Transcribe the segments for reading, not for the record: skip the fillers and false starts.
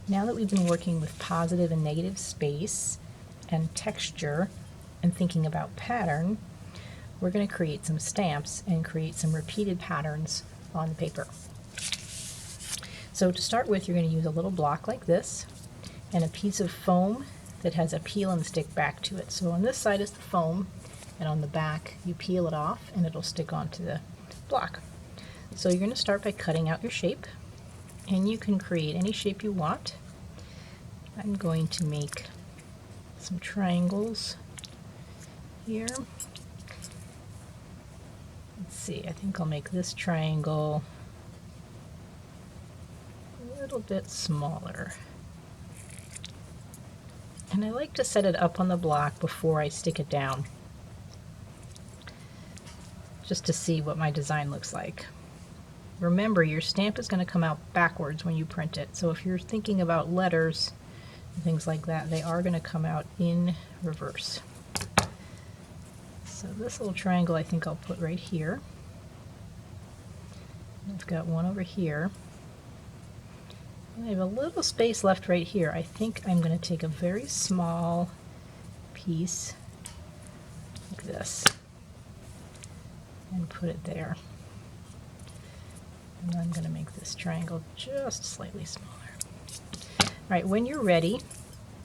Now that we've been working with positive and negative space and texture and thinking about pattern, we're going to create some stamps and create some repeated patterns on the paper. So to start with, you're going to use a little block like this and a piece of foam that has a peel and stick back to it. So on this side is the foam, and on the back you peel it off and it'll stick onto the block. So you're going to start by cutting out your shape, and you can create any shape you want. I'm going to make some triangles here. Let's see, I think I'll make this triangle a little bit smaller. And I like to set it up on the block before I stick it down, just to see what my design looks like. Remember, your stamp is going to come out backwards when you print it. So if you're thinking about letters and things like that, they are going to come out in reverse. So this little triangle I think I'll put right here. I've got one over here. I have a little space left right here. I think I'm going to take a very small piece like this and put it there. And I'm going to make this triangle just slightly smaller. All right, when you're ready,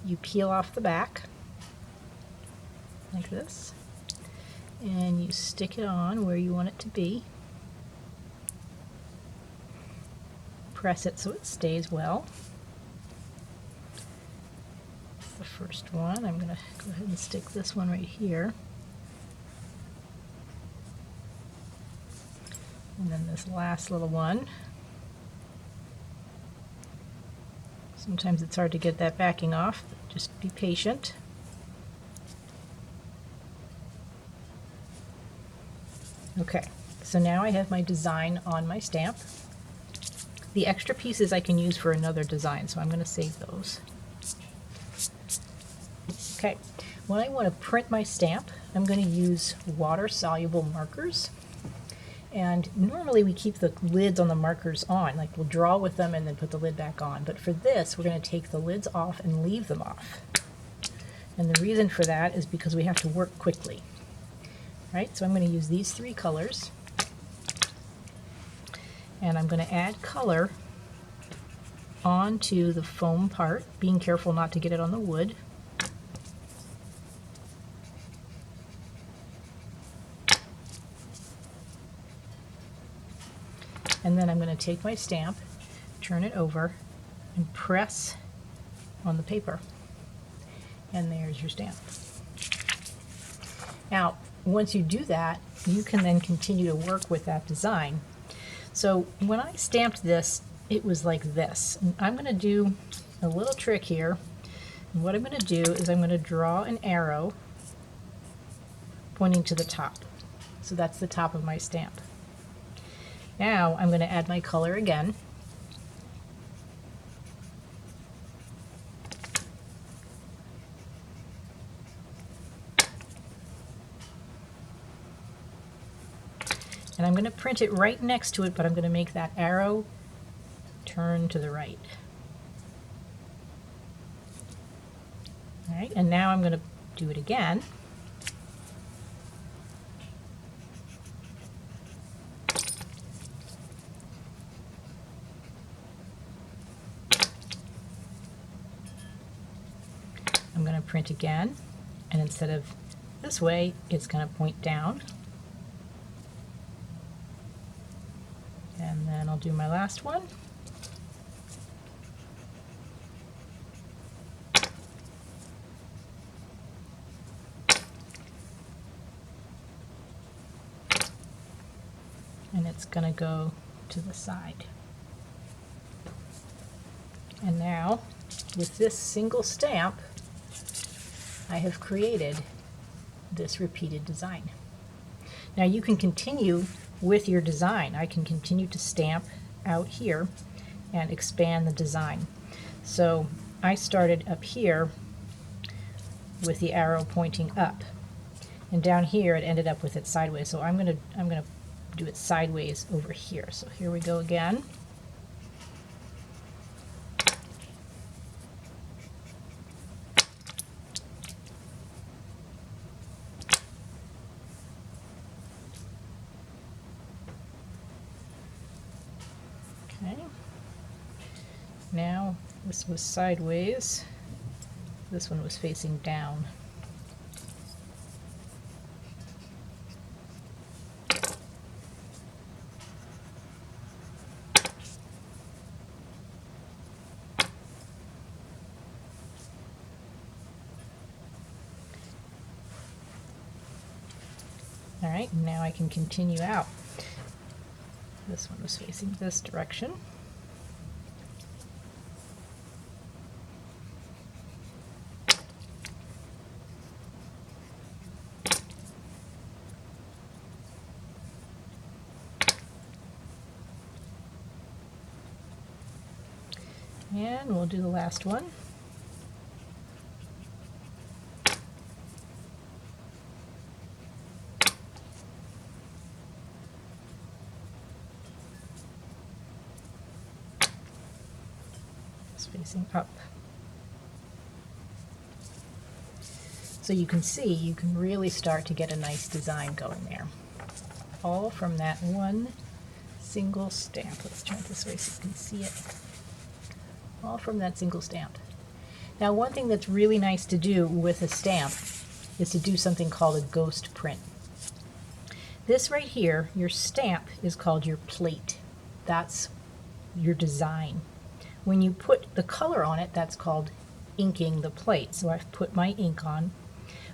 you peel off the back like this, and you stick it on where you want it to be. Press it so it stays well. That's the first one. I'm going to go ahead and stick this one right here. And then this last little one. Sometimes it's hard to get that backing off. Just be patient. Okay, so now I have my design on my stamp. The extra pieces I can use for another design, so I'm going to save those. Okay, when I want to print my stamp, I'm going to use water-soluble markers. And normally we keep the lids on the markers on, like we'll draw with them and then put the lid back on. But for this, we're going to take the lids off and leave them off. And the reason for that is because we have to work quickly. Right, so I'm going to use these three colors. And I'm going to add color onto the foam part, being careful not to get it on the wood. And then I'm going to take my stamp, turn it over, and press on the paper. And there's your stamp. Now, once you do that, you can then continue to work with that design. So when I stamped this, it was like this. And I'm going to do a little trick here. And what I'm going to do is I'm going to draw an arrow pointing to the top. So that's the top of my stamp. Now I'm going to add my color again. And I'm going to print it right next to it, but I'm going to make that arrow turn to the right. All right, and now I'm going to do it again. I'm going to print again, and instead of this way, it's going to point down. And then I'll do my last one. And it's going to go to the side. And now, with this single stamp, I have created this repeated design. Now you can continue with your design. I can continue to stamp out here and expand the design. So I started up here with the arrow pointing up, and down here it ended up with it sideways. So I'm gonna do it sideways over here. So here we go again. Now this was sideways, this one was facing down. All right, now I can continue out. This one was facing this direction. And we'll do the last one. It's facing up. So you can see, you can really start to get a nice design going there. All from that one single stamp. Let's turn it this way so you can see it. All from that single stamp. Now, one thing that's really nice to do with a stamp is to do something called a ghost print. This right here, your stamp, is called your plate. That's your design. When you put the color on it, that's called inking the plate. So I've put my ink on.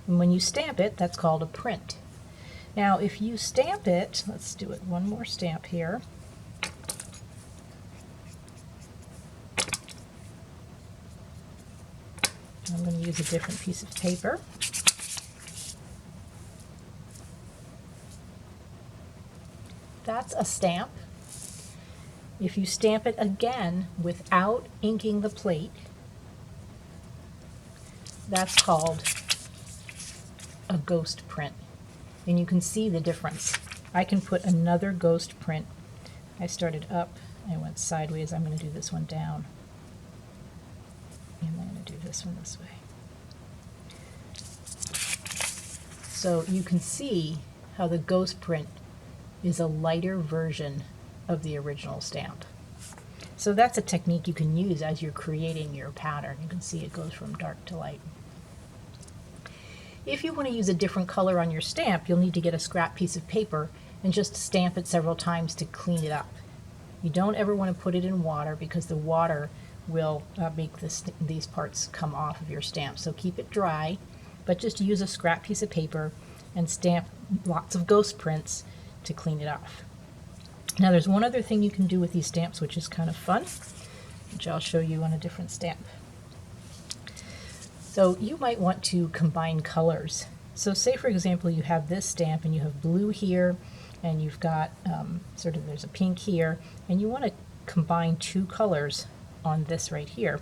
And when you stamp it, that's called a print. Now, if you stamp it, let's do it one more stamp here. I'm going to use a different piece of paper. That's a stamp. If you stamp it again without inking the plate, that's called a ghost print. And you can see the difference. I can put another ghost print. I started up, I went sideways. I'm going to do this one down. And I'm going to do this one this way. So you can see how the ghost print is a lighter version of the original stamp. So that's a technique you can use as you're creating your pattern. You can see it goes from dark to light. If you want to use a different color on your stamp, you'll need to get a scrap piece of paper and just stamp it several times to clean it up. You don't ever want to put it in water because the water will make these parts come off of your stamp. So keep it dry, but just use a scrap piece of paper and stamp lots of ghost prints to clean it off. Now there's one other thing you can do with these stamps which is kind of fun, which I'll show you on a different stamp. So you might want to combine colors. So say for example you have this stamp and you have blue here and you've got there's a pink here, and you want to combine two colors on this right here.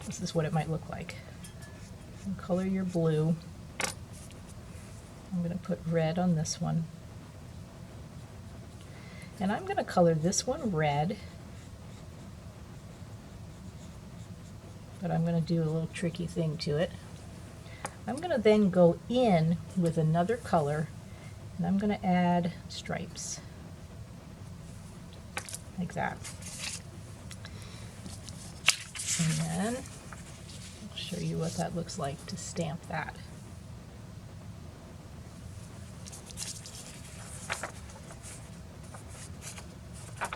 This is what it might look like. Color your blue. I'm going to put red on this one. And I'm going to color this one red. But I'm going to do a little tricky thing to it. I'm going to then go in with another color, and I'm going to add stripes. Like that. And then I'll show you what that looks like to stamp that.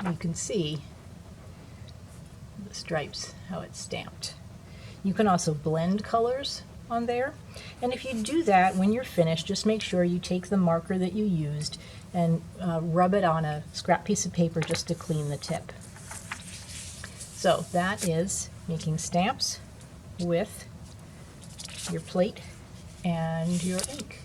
You can see the stripes, how it's stamped. You can also blend colors on there. And if you do that, when you're finished, just make sure you take the marker that you used and rub it on a scrap piece of paper just to clean the tip. So that is making stamps with your plate and your ink.